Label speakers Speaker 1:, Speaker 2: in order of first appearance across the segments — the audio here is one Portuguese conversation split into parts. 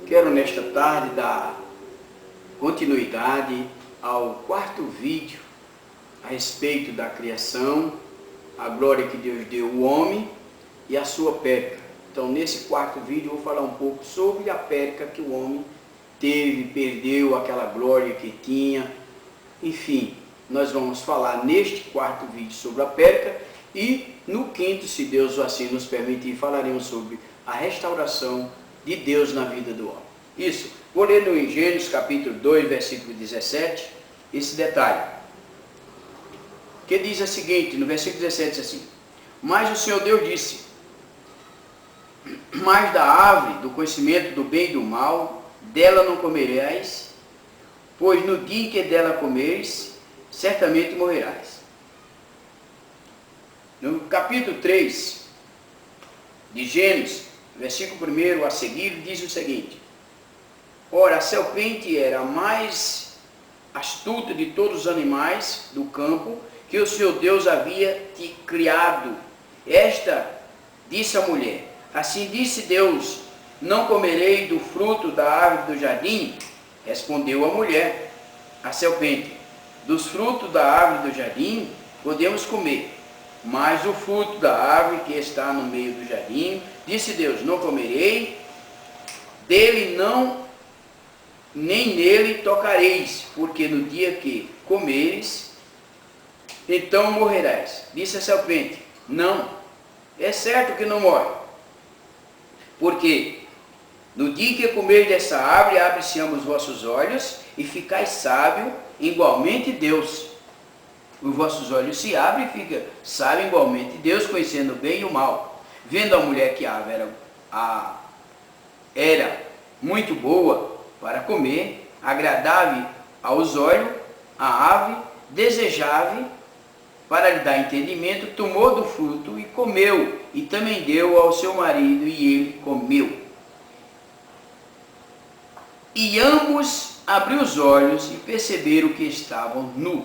Speaker 1: Quero nesta tarde dar continuidade ao quarto vídeo a respeito da criação, a glória que Deus deu ao homem e a sua perca. Então, nesse quarto vídeo eu vou falar um pouco sobre a perca que o homem teve, perdeu aquela glória que tinha. Enfim, nós vamos falar neste quarto vídeo sobre a perca e no quinto, se Deus assim nos permitir, falaremos sobre a restauração de Deus na vida do homem. Isso, vou ler no Gênesis capítulo 2, versículo 17, esse detalhe, que diz o seguinte, no versículo 17 diz assim: mas o Senhor Deus disse, mas da árvore do conhecimento do bem e do mal, dela não comerás, pois no dia em que dela comeres, certamente morrerás. No capítulo 3 de Gênesis, versículo 1 a seguir, diz o seguinte: ora, a serpente era a mais astuta de todos os animais do campo que o Senhor Deus havia te criado. Esta disse à mulher: assim disse Deus, não comerei do fruto da árvore do jardim? Respondeu a mulher, a serpente: dos frutos da árvore do jardim podemos comer, mas o fruto da árvore que está no meio do jardim, disse Deus, não comerei, dele não, nem nele tocareis, porque no dia que comeres, então morrerás. Disse a serpente: não, é certo que não morre, porque no dia que comer dessa árvore, abre-se os vossos olhos e ficais sábio igualmente Deus. Os vossos olhos se abrem e ficam sábio igualmente Deus, conhecendo o bem e o mal. Vendo a mulher que a árvore era muito boa para comer, agradável aos olhos, a árvore, desejável para lhe dar entendimento, tomou do fruto e comeu, e também deu ao seu marido, e ele comeu. E ambos abriram os olhos e perceberam que estavam nus.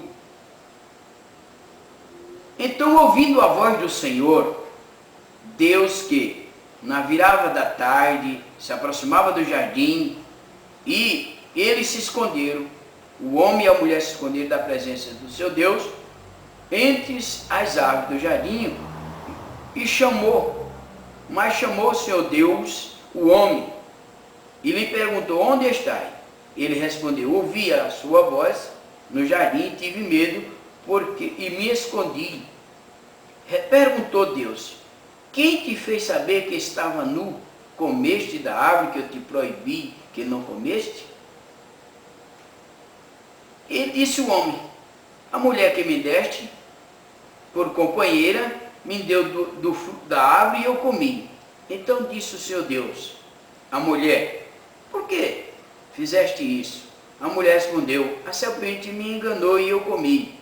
Speaker 1: Então, ouvindo a voz do Senhor, Deus que, na virada da tarde, se aproximava do jardim, e eles se esconderam, o homem e a mulher se esconderam da presença do seu Deus, entre as árvores do jardim, e chamou o Senhor Deus o homem, e lhe perguntou: onde estás? Ele respondeu: ouvi a sua voz no jardim e tive medo, e me escondi. Perguntou Deus: quem te fez saber que estava nu? Comeste da árvore que eu te proibi que não comeste? E disse o homem: a mulher que me deste por companheira me deu do fruto da árvore e eu comi. Então disse o Senhor Deus à mulher: por que fizeste isso? A mulher respondeu: a serpente me enganou e eu comi.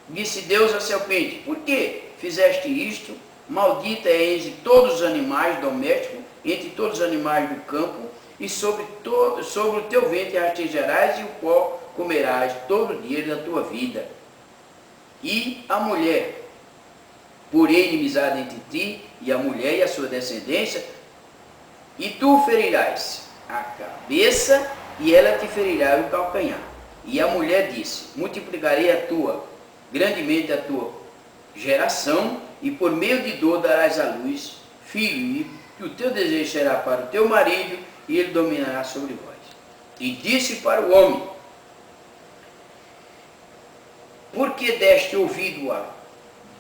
Speaker 1: Disse Deus à serpente: por que fizeste isto? Maldita é entre todos os animais domésticos, entre todos os animais do campo, e sobre o teu ventre rastejarás, e o pó comerás todo dia da tua vida. E a mulher, porém inimizade entre ti e a mulher e a sua descendência, e tu ferirás a cabeça, e ela te ferirá o calcanhar. E a mulher disse: multiplicarei grandemente a tua geração, e por meio de dor darás à luz filho, e o teu desejo será para o teu marido, e ele dominará sobre vós. E disse para o homem: porque deste ouvido a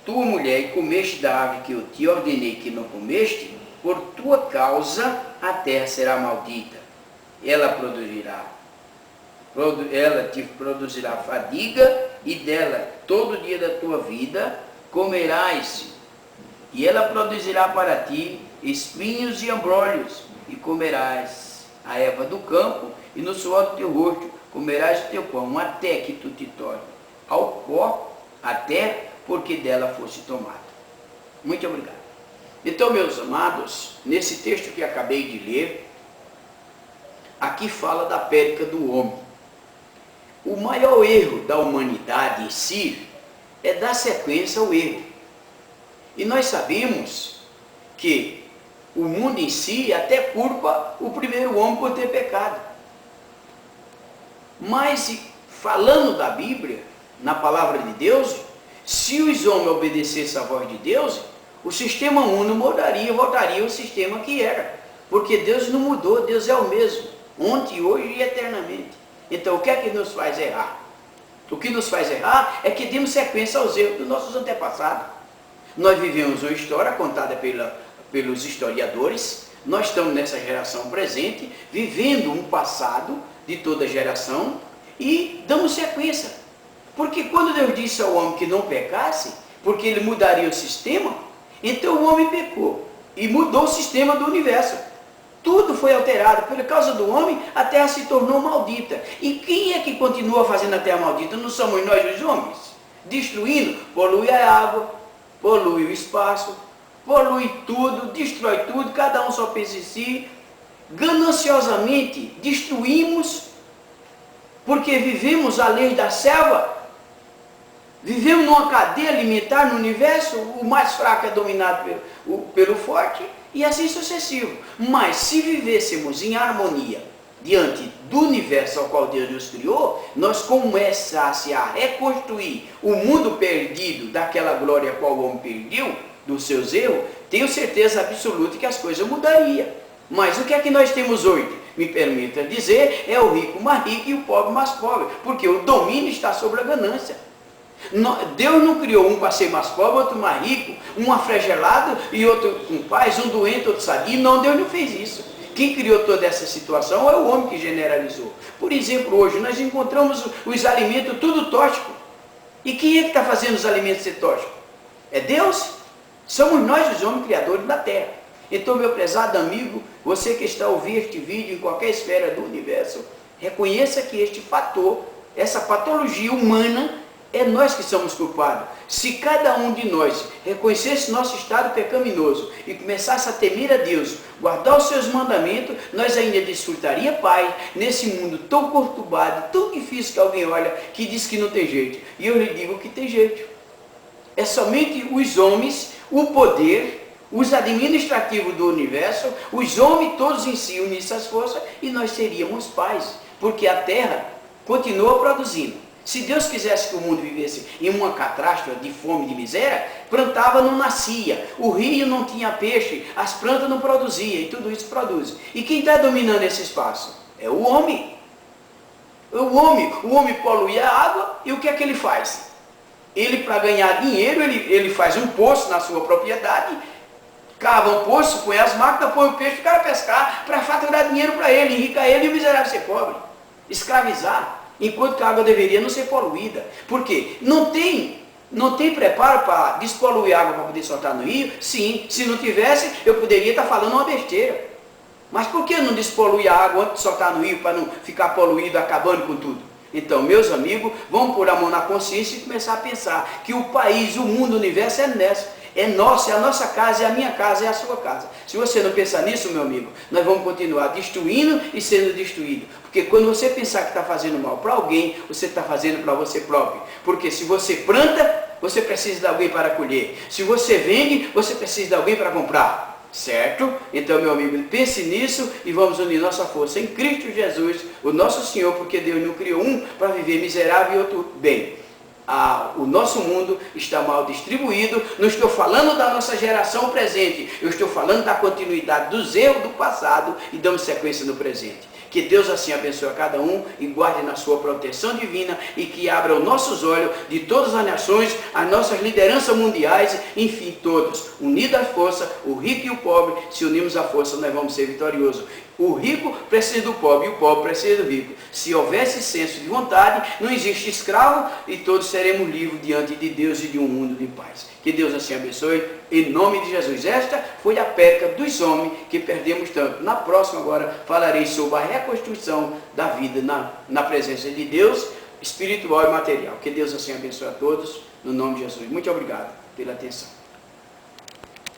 Speaker 1: tua mulher e comeste da árvore que eu te ordenei que não comeste, por tua causa a terra será maldita. Ela te produzirá fadiga, e dela todo dia da tua vida comerás, e ela produzirá para ti espinhos e abrolhos, e comerás a erva do campo, e no suor do teu rosto comerás o teu pão, até que tu te torne ao pó, a terra, porque dela fosse tomado. Muito obrigado. Então, meus amados, nesse texto que acabei de ler, aqui fala da perca do homem. O maior erro da humanidade em si é dar sequência ao erro. E nós sabemos que o mundo em si até culpa o primeiro homem por ter pecado. Mas, falando da Bíblia, na palavra de Deus, se os homens obedecessem à voz de Deus, o sistema 1 não mudaria, voltaria ao sistema que era. Porque Deus não mudou, Deus é o mesmo, ontem, hoje e eternamente. Então, o que é que nos faz errar? O que nos faz errar é que demos sequência aos erros dos nossos antepassados. Nós vivemos uma história contada pelos historiadores, nós estamos nessa geração presente, vivendo um passado de toda geração e damos sequência. Porque quando Deus disse ao homem que não pecasse, porque ele mudaria o sistema, então o homem pecou e mudou o sistema do universo. Tudo foi alterado. Por causa do homem, a terra se tornou maldita. E quem é que continua fazendo a terra maldita? Não somos nós os homens? Destruindo, polui a água, polui o espaço, polui tudo, destrói tudo, cada um só pensa em si. Gananciosamente destruímos, porque vivemos a lei da selva, vivemos numa cadeia alimentar no universo, o mais fraco é dominado pelo forte, e assim sucessivo. Mas se vivêssemos em harmonia diante do universo ao qual Deus nos criou, nós começássemos a reconstruir o mundo perdido daquela glória a qual o homem perdeu, dos seus erros, tenho certeza absoluta que as coisas mudariam. Mas o que é que nós temos hoje? Me permita dizer, é o rico mais rico e o pobre mais pobre, porque o domínio está sobre a ganância. Deus não criou um para ser mais pobre, outro mais rico, um afregelado e outro com paz, um doente, outro sadio. Não, Deus não fez isso. Quem criou toda essa situação é o homem que generalizou. Por exemplo, hoje nós encontramos os alimentos tudo tóxico. E quem é que está fazendo os alimentos ser tóxicos? É Deus? Somos nós os homens criadores da terra. Então, meu prezado amigo, você que está ouvindo este vídeo em qualquer esfera do universo, reconheça que este fator, essa patologia humana, é nós que somos culpados. Se cada um de nós reconhecesse nosso estado pecaminoso e começasse a temer a Deus, guardar os seus mandamentos, nós ainda desfrutaria paz nesse mundo tão conturbado, tão difícil que alguém olha, que diz que não tem jeito. E eu lhe digo que tem jeito. É somente os homens, o poder, os administrativos do universo, os homens todos em si unissem as forças e nós seríamos paz. Porque a terra continua produzindo. Se Deus quisesse que o mundo vivesse em uma catástrofe de fome e de miséria, plantava não nascia, o rio não tinha peixe, as plantas não produziam, e tudo isso produz. E quem está dominando esse espaço? É o homem. O homem polui a água e o que é que ele faz? Ele, para ganhar dinheiro, ele faz um poço na sua propriedade, cava um poço, põe as máquinas, põe o peixe, o cara pescar, para faturar dinheiro para ele, enricar ele e o miserável ser pobre. Escravizar. Enquanto que a água deveria não ser poluída. Por quê? Não tem preparo para despoluir a água para poder soltar no rio? Sim, se não tivesse, eu poderia estar falando uma besteira. Mas por que não despoluir a água antes de soltar no rio para não ficar poluído, acabando com tudo? Então, meus amigos, vamos pôr a mão na consciência e começar a pensar que o país, o mundo, o universo é nosso. É nosso, é a nossa casa, é a minha casa, é a sua casa. Se você não pensar nisso, meu amigo, nós vamos continuar destruindo e sendo destruídos. Porque quando você pensar que está fazendo mal para alguém, você está fazendo para você próprio. Porque se você planta, você precisa de alguém para colher. Se você vende, você precisa de alguém para comprar. Certo? Então, meu amigo, pense nisso e vamos unir nossa força em Cristo Jesus, o nosso Senhor, porque Deus não criou um para viver miserável e outro bem. O nosso mundo está mal distribuído. Não estou falando da nossa geração presente, eu estou falando da continuidade dos erros do passado e damos sequência no presente. Que Deus assim abençoe a cada um e guarde na sua proteção divina e que abra os nossos olhos de todas as nações, as nossas lideranças mundiais, enfim, todos, unidos à força, o rico e o pobre, se unirmos à força, nós vamos ser vitoriosos. O rico precisa do pobre e o pobre precisa do rico. Se houvesse senso de vontade, não existe escravo e todos seremos livres diante de Deus e de um mundo de paz. Que Deus assim abençoe, em nome de Jesus. Esta foi a perca dos homens que perdemos tanto. Na próxima agora falarei sobre a reconstrução da vida na presença de Deus, espiritual e material. Que Deus assim abençoe a todos, no nome de Jesus. Muito obrigado pela atenção.